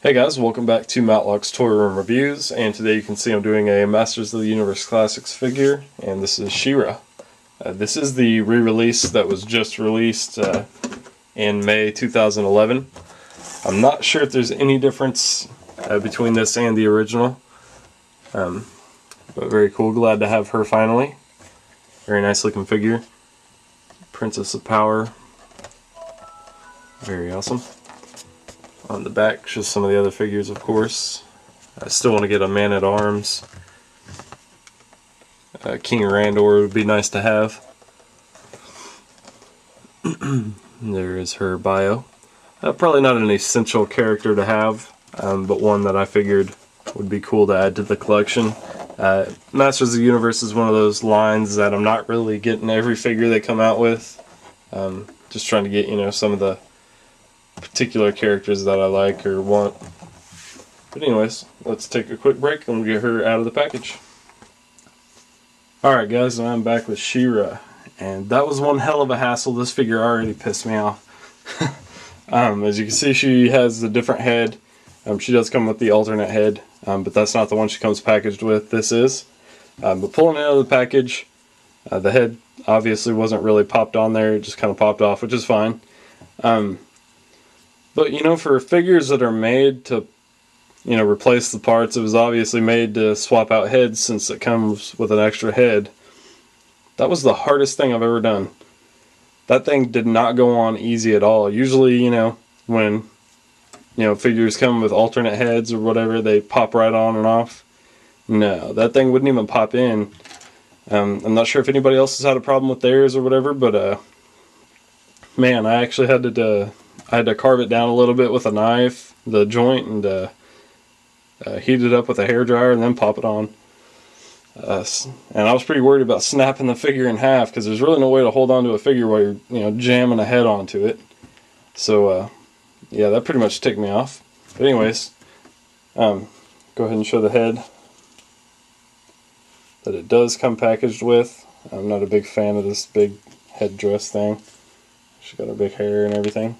Hey guys, welcome back to Matlock's Toy Room Reviews, and today you can see I'm doing a Masters of the Universe Classics figure, and this is She-Ra. This is the re-release that was just released in May 2011. I'm not sure if there's any difference between this and the original, but very cool. Glad to have her finally. Very nice looking figure. Princess of Power. Very awesome. On the back, shows some of the other figures, of course. I still want to get a Man-at-Arms. King Randor would be nice to have. There is her bio. Probably not an essential character to have, but one that I figured would be cool to add to the collection. Masters of the Universe is one of those lines that I'm not really getting every figure they come out with. Just trying to get, some of the particular characters that I like or want. But anyways, let's take a quick break and we'll get her out of the package. Alright guys, and I'm back with She-Ra. And that was one hell of a hassle. This figure already pissed me off. As you can see, she has a different head. She does come with the alternate head, but that's not the one she comes packaged with. This is. But pulling it out of the package, the head obviously wasn't really popped on there. It just kind of popped off, which is fine. But for figures that are made to, replace the parts, it was obviously made to swap out heads since it comes with an extra head. That was the hardest thing I've ever done. That thing did not go on easy at all. Usually, when, figures come with alternate heads or whatever, they pop right on and off. No, that thing wouldn't even pop in. I'm not sure if anybody else has had a problem with theirs or whatever, but, man, I actually had to carve it down a little bit with a knife, the joint, and heat it up with a hairdryer and then pop it on. And I was pretty worried about snapping the figure in half because there's really no way to hold on to a figure while you're jamming a head onto it. So yeah, that pretty much ticked me off. But anyways, go ahead and show the head that it does come packaged with. I'm not a big fan of this big headdress thing. She's got her big hair and everything.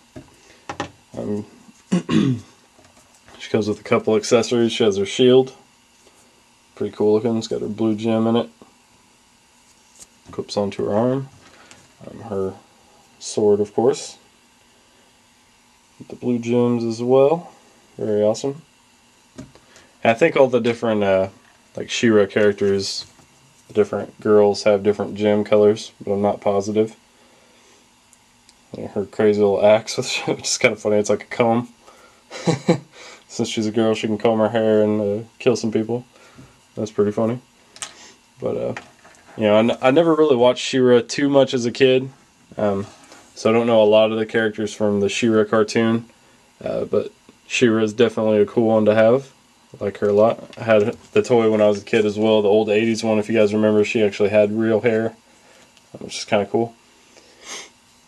She comes with a couple accessories. She has her shield. Pretty cool looking. It's got her blue gem in it. Clips onto her arm. Her sword, of course. With the blue gems as well. Very awesome. And I think all the different like She-Ra characters, the different girls have different gem colors, but I'm not positive. And her crazy little axe, which is kind of funny. It's like a comb. Since she's a girl, she can comb her hair and kill some people. That's pretty funny. But, I never really watched She-Ra too much as a kid. So I don't know a lot of the characters from the She-Ra cartoon. But She-Ra is definitely a cool one to have. I like her a lot. I had the toy when I was a kid as well. The old 80s one, if you guys remember, she actually had real hair. Which is kind of cool.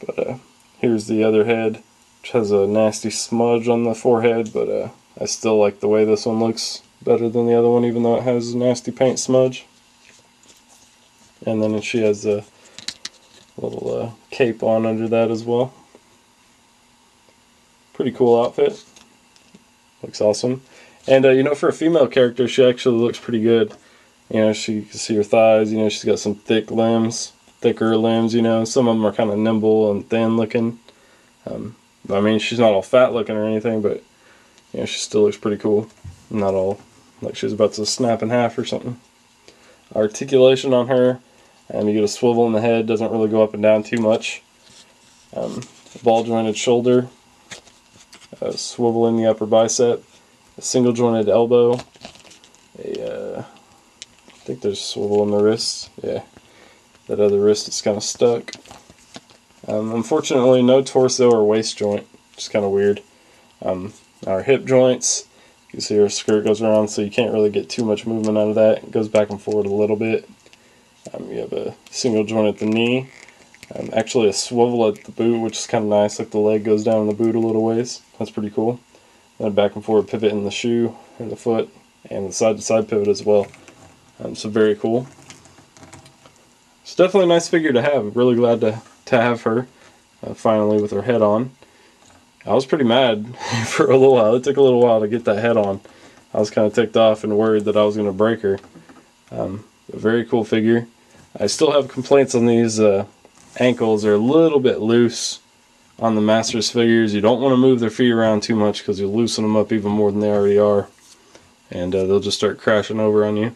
But here's the other head, which has a nasty smudge on the forehead. But I still like the way this one looks better than the other one, even though it has a nasty paint smudge. And then she has a little cape on under that as well. Pretty cool outfit. Looks awesome. And for a female character, she actually looks pretty good. She can see her thighs. She's got some thicker limbs. Some of them are kind of nimble and thin looking. I mean, she's not all fat looking or anything, but she still looks pretty cool. Not all like she's about to snap in half or something. Articulation on her, and you get a swivel in the head, doesn't really go up and down too much. Ball jointed shoulder, a swivel in the upper bicep, a single jointed elbow, I think there's a swivel in the wrist. Yeah, that other wrist is kind of stuck. Unfortunately, no torso or waist joint, which is kind of weird. Our hip joints, you can see her skirt goes around, so you can't really get too much movement out of that. It goes back and forward a little bit. You have a single joint at the knee. Actually a swivel at the boot, which is kind of nice, like the leg goes down in the boot a little ways. That's pretty cool. Then a back and forward pivot in the shoe, or the foot, and the side to side pivot as well. So very cool. It's definitely a nice figure to have. I'm really glad to have her finally with her head on. I was pretty mad for a little while. It took a little while to get that head on. I was kind of ticked off and worried that I was going to break her. A very cool figure. I still have complaints on these ankles. They're a little bit loose on the Masters figures. You don't want to move their feet around too much because you'll loosen them up even more than they already are. And they'll just start crashing over on you.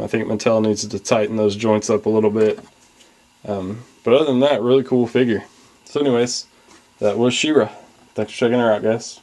I think Mattel needs to tighten those joints up a little bit. But other than that, really cool figure. So anyways, that was She-Ra. Thanks for checking her out, guys.